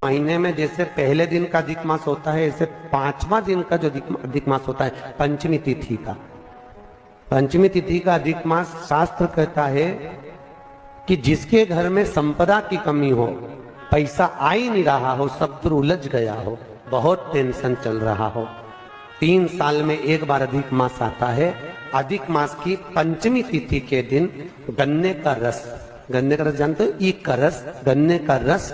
महीने में जैसे पहले दिन का अधिक मास होता है, ऐसे 5वां दिन का जो अधिक मास होता है पंचमी तिथि का, पंचमी तिथि का अधिक मास शास्त्र कहता है कि जिसके घर में संपदा की कमी हो, पैसा आ ही नहीं रहा हो, सब तो उलझ गया हो, बहुत टेंशन चल रहा हो, 3 साल में एक बार अधिक मास आता है। अधिक मास की पंचमी तिथि के दिन गन्ने का रस, गन्ने का रस जानते हो, ईख का रस, गन्ने का रस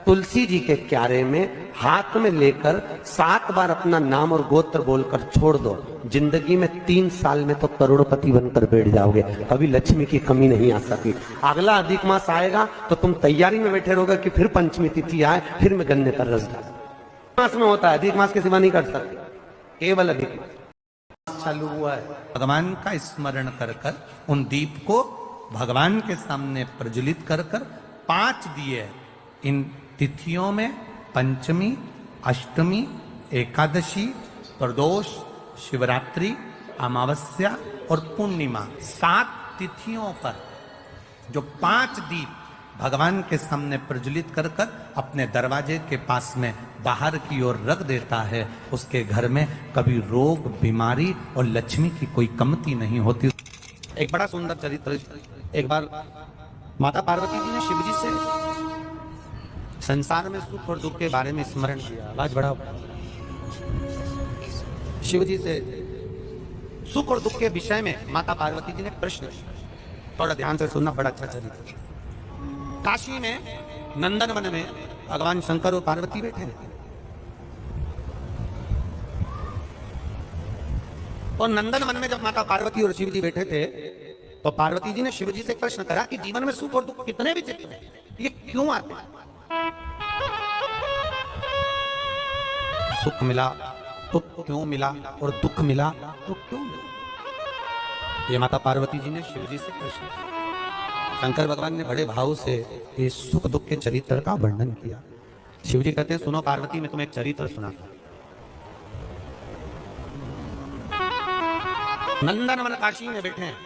तुलसी जी के क्यारे में हाथ में लेकर 7 बार अपना नाम और गोत्र बोलकर छोड़ दो, जिंदगी में 3 साल में तो करोड़पति बनकर बैठ जाओगे, कभी लक्ष्मी की कमी नहीं आ सकती। अगला अधिक मास आएगा तो तुम तैयारी में बैठे रहोगे कि फिर पंचमी तिथि आए, फिर मैं गन्ने का रस डाल। मास में होता है, अधिक मास के सिवा नहीं कर सकते, केवल अधिक मास चालू हुआ है। भगवान का स्मरण कर कर उन दीप को भगवान के सामने प्रज्वलित कर कर 5 दिए इन तिथियों में, पंचमी, अष्टमी, एकादशी, प्रदोष, शिवरात्रि, अमावस्या और पूर्णिमा, 7 तिथियों पर जो 5 दीप भगवान के सामने प्रज्वलित कर कर अपने दरवाजे के पास में बाहर की ओर रख देता है, उसके घर में कभी रोग, बीमारी और लक्ष्मी की कोई कमती नहीं होती। एक बड़ा सुंदर चरित्र, एक बार माता पार्वती जी ने शिव जी से संसार में सुख और दुख के बारे में स्मरण किया। आवाज बढ़ाओ। शिव जी से सुख और दुख के विषय में माता पार्वती जी ने प्रश्न किया, थोड़ा ध्यान से सुनना, बड़ा अच्छा चरित्र। काशी में नंदन वन में भगवान शंकर और पार्वती बैठे हैं, और नंदन वन में जब माता पार्वती और शिव जी बैठे थे तो पार्वती जी ने शिव जी से प्रश्न करा कि जीवन में सुख और दुख कितने विचित्र हैं, ये क्यों आते हैं? सुख मिला तो क्यों मिला, और दुख मिला तो क्यों मिला? ये माता पार्वती जी ने शिव जी से प्रश्न किया। शंकर भगवान ने बड़े भाव से इस सुख दुख के चरित्र का वर्णन किया। शिव जी कहते हैं, सुनो पार्वती, मैं तुम्हें एक चरित्र सुनाता हूं। नंदन वन काशी में बैठे हैं,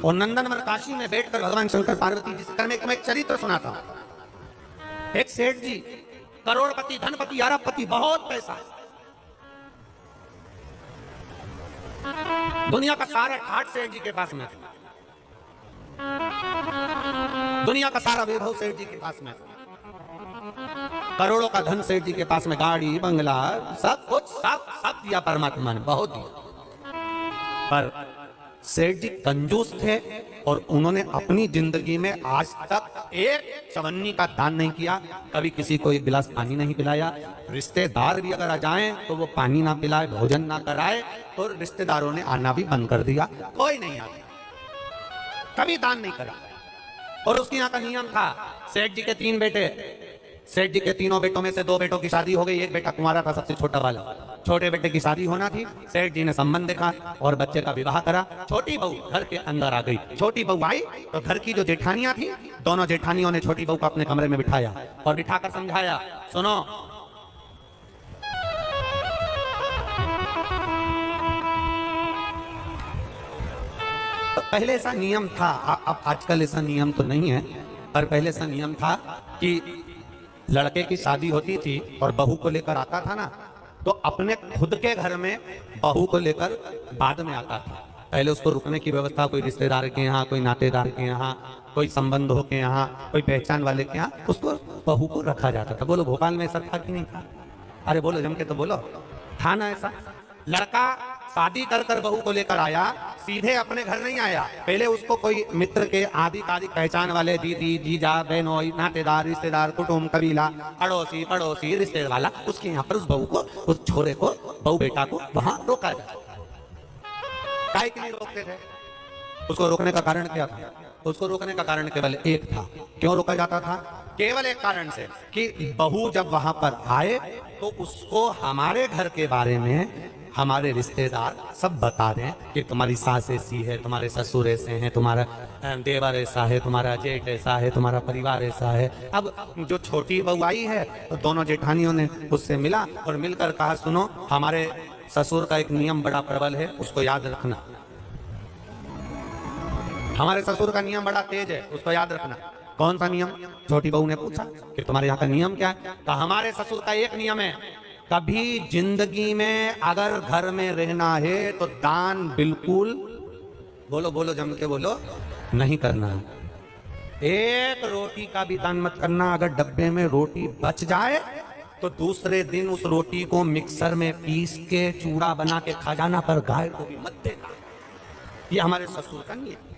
और नंदन वन काशी में बैठकर भगवान शंकर पार्वती जी से मैं एक चरित्र सुनाता हूं। एक सेठ जी, करोड़पति, धनपति, अरबपति, बहुत पैसा, दुनिया का सारा ठाट सेठ जी के पास में, दुनिया का सारा वैभव सेठ जी के पास में, करोड़ों का धन सेठ जी के पास में, गाड़ी, बंगला, सब कुछ, सब दिया परमात्मा ने, बहुत दिया। पर सेठ जी कंजूस थे और उन्होंने अपनी जिंदगी में आज तक एक चवन्नी का दान नहीं किया, कभी किसी को एक गिलास पानी नहीं पिलाया। रिश्तेदार भी अगर आ जाएं तो वो पानी ना पिलाए, भोजन ना कराए, तो रिश्तेदारों ने आना भी बंद कर दिया, कोई नहीं आता, कभी दान नहीं करा। और उसके यहाँ का नियम था, सेठ जी के 3 बेटे, सेठ जी के तीनों बेटों में से 2 बेटों की शादी हो गई, एक बेटा कुंवारा था, सबसे छोटा वाला। छोटे बेटे की शादी होना थी, सेठ जी ने संबंध देखा और बच्चे का विवाह करा। छोटी बहू घर के अंदर आ गई। छोटी बहू आई तो घर की जो जेठानियां थी, दोनों जेठानियों ने छोटी बहू को अपने कमरे में बिठाया और बिठाकर समझाया, सुनो, तो पहले ऐसा नियम था, अब आजकल ऐसा नियम तो नहीं है, पर पहले ऐसा नियम था कि लड़के की शादी होती थी और बहू को लेकर आता था ना, तो अपने खुद के घर में बहू को लेकर बाद में आता था। पहले उसको रुकने की व्यवस्था कोई रिश्तेदार के यहाँ, कोई नातेदार के यहाँ, कोई संबंधों के यहाँ, कोई पहचान वाले के यहाँ, उसको बहू को रखा जाता था। बोलो भोपाल में ऐसा था कि नहीं था? अरे बोलो जम के तो बोलो, था ना ऐसा? लड़का शादी कर कर बहू को लेकर आया, सीधे अपने घर नहीं आया, पहले उसको कोई मित्र के आदि पहचान वाले, दीदी, जीजा, बहनों, नातेदार, रिश्तेदार, कुटुंब, कबीला, अड़ोसी पड़ोसी, रिश्तेदार वाला, उसके यहाँ पर उस बहू को, उस छोरे को, बहू बेटा को वहां रोका जाता। काहे के लिए रोकते थे? उसको रोकने का कारण क्या था? उसको रोकने का कारण केवल एक था। क्यों रोका जाता था? केवल एक कारण से कि बहू जब वहां पर आए तो उसको हमारे घर के बारे में हमारे रिश्तेदार सब बता दें कि तुम्हारी सास ऐसी है, तुम्हारे ससुर ऐसे हैं, तुम्हारा देवर ऐसा है, तुम्हारा जेठ ऐसा है, तुम्हारा परिवार ऐसा है। अब जो छोटी बहू आई है तो दोनों जेठानियों ने उससे मिला और मिलकर कहा, सुनो, हमारे ससुर का एक नियम बड़ा प्रबल है, उसको याद रखना। हमारे ससुर का नियम बड़ा तेज है, उसको याद रखना। कौन सा नियम? छोटी बहू ने पूछा कि तुम्हारे यहाँ का नियम क्या है? तो हमारे ससुर का एक नियम है, कभी जिंदगी में अगर घर में रहना है तो दान बिल्कुल, बोलो बोलो जम के बोलो, नहीं करना है। एक रोटी का भी दान मत करना। अगर डब्बे में रोटी बच जाए तो दूसरे दिन उस रोटी को मिक्सर में पीस के चूड़ा बना के खजाना पर गाय को भी मत देना। ये हमारे ससुर का नियम।